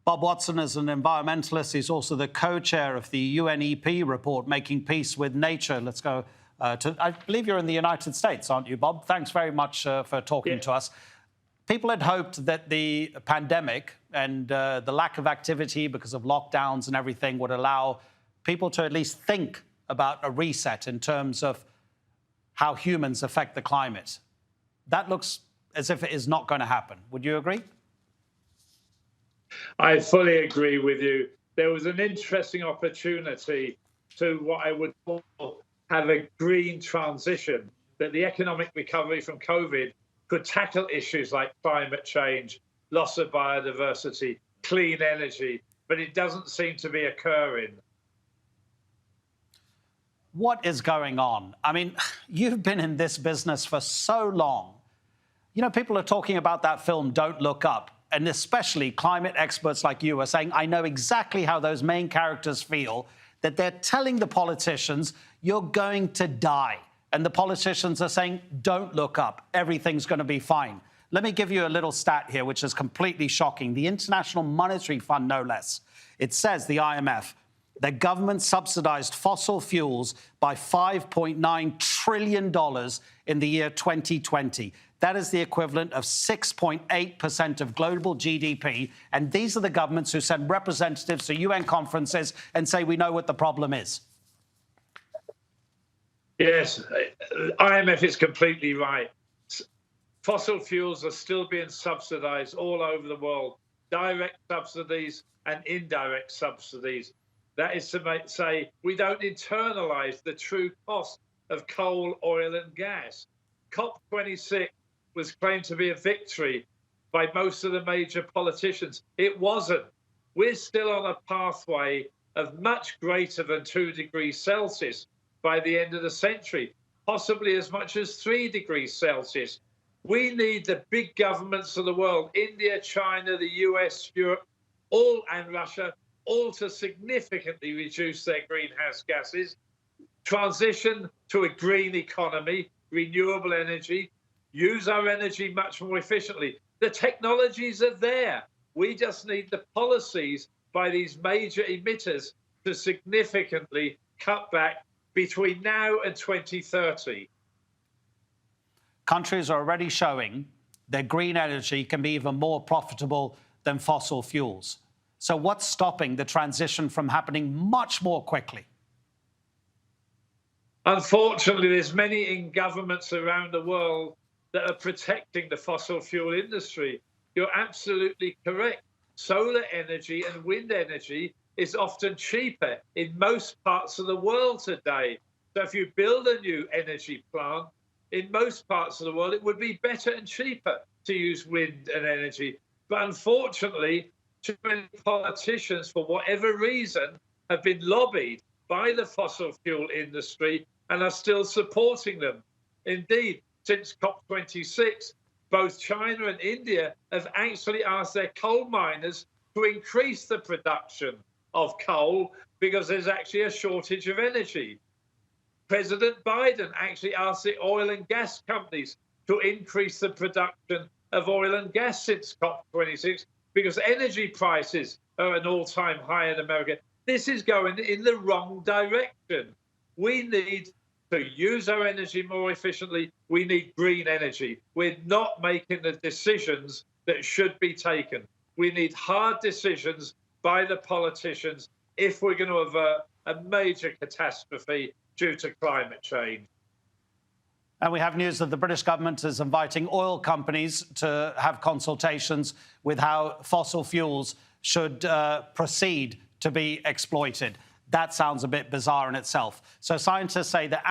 Bob Watson is an environmentalist. He's also the co-chair of the UNEP report, Making Peace with Nature. Let's go I believe you're in the United States, aren't you, Bob? Thanks very much for talking to us. People had hoped that the pandemic and the lack of activity because of lockdowns and everything would allow people to at least think about a reset in terms of how humans affect the climate. That looks as if it is not going to happen. Would you agree? I fully agree with you. There was an interesting opportunity to what I would call have a green transition, that the economic recovery from COVID could tackle issues like climate change, loss of biodiversity, clean energy, but it doesn't seem to be occurring. What is going on? I mean, you've been in this business for so long. You know, people are talking about that film, Don't Look Up. And especially climate experts like you are saying, I know exactly how those main characters feel, that they're telling the politicians, you're going to die. And the politicians are saying, don't look up, everything's going to be fine. Let me give you a little stat here, which is completely shocking. The International Monetary Fund, no less. It says, the IMF, that government subsidized fossil fuels by $5.9 trillion in the year 2020. That is the equivalent of 6.8% of global GDP. And these are the governments who send representatives to UN conferences and say, we know what the problem is. Yes, IMF is completely right. Fossil fuels are still being subsidized all over the world, direct subsidies and indirect subsidies. That is to say, we don't internalize the true cost of coal, oil and gas. COP26 was claimed to be a victory by most of the major politicians. It wasn't. We're still on a pathway of much greater than 2 degrees Celsius by the end of the century, possibly as much as 3 degrees Celsius. We need the big governments of the world, India, China, the US, Europe, all and Russia, all to significantly reduce their greenhouse gases, transition to a green economy, renewable energy, use our energy much more efficiently. The technologies are there. We just need the policies by these major emitters to significantly cut back between now and 2030. Countries are already showing that green energy can be even more profitable than fossil fuels. So what's stopping the transition from happening much more quickly? Unfortunately, there's many in governments around the world that are protecting the fossil fuel industry. You're absolutely correct. Solar energy and wind energy is often cheaper in most parts of the world today. So if you build a new energy plant, in most parts of the world, it would be better and cheaper to use wind and energy. But unfortunately, too many politicians, for whatever reason, have been lobbied by the fossil fuel industry and are still supporting them. Indeed, since COP26, both China and India have actually asked their coal miners to increase the production of coal because there's actually a shortage of energy. President Biden actually asked the oil and gas companies to increase the production of oil and gas since COP26 because energy prices are an all-time high in America. This is going in the wrong direction. We need to use our energy more efficiently. We need green energy. We're not making the decisions that should be taken. We need hard decisions by the politicians if we're going to avert a major catastrophe due to climate change. And we have news that the British government is inviting oil companies to have consultations with how fossil fuels should proceed to be exploited. That sounds a bit bizarre in itself. So scientists say that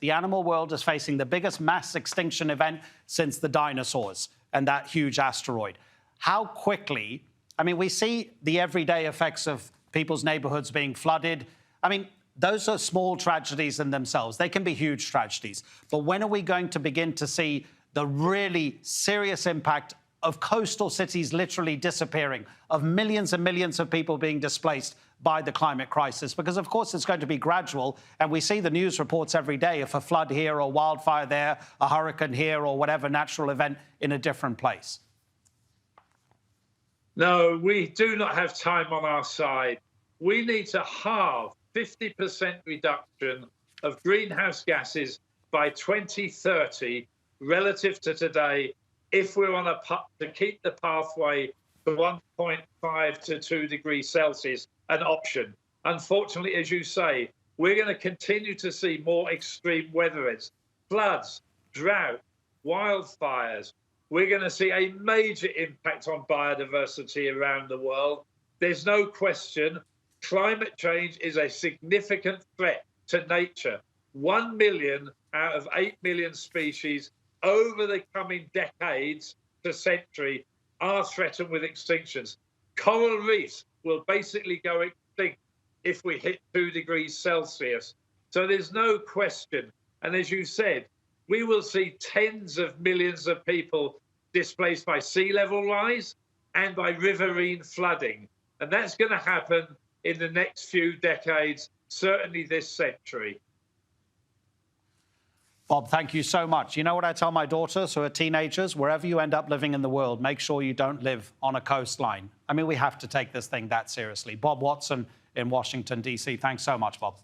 the animal world is facing the biggest mass extinction event since the dinosaurs and that huge asteroid. How quickly, I mean, we see the everyday effects of people's neighborhoods being flooded. I mean, those are small tragedies in themselves. They can be huge tragedies. But when are we going to begin to see the really serious impact of coastal cities literally disappearing, of millions and millions of people being displaced by the climate crisis? Because, of course, it's going to be gradual. And we see the news reports every day of a flood here or wildfire there, a hurricane here or whatever natural event in a different place. No, we do not have time on our side. We need to halve 50% reduction of greenhouse gases by 2030 relative to today if we're on a to keep the pathway to 1.5 to 2 degrees Celsius an option. Unfortunately, as you say, we're going to continue to see more extreme weather events, floods, drought, wildfires. We're going to see a major impact on biodiversity around the world. There's no question climate change is a significant threat to nature. 1 million out of 8 million species over the coming decades to century are threatened with extinctions. Coral reefs will basically go extinct if we hit 2 degrees Celsius. So there's no question. And as you said, we will see tens of millions of people displaced by sea level rise and by riverine flooding. And that's going to happen in the next few decades, certainly this century. Bob, thank you so much. You know what I tell my daughters who are teenagers? Wherever you end up living in the world, make sure you don't live on a coastline. I mean, we have to take this thing that seriously. Bob Watson in Washington, D.C. Thanks so much, Bob.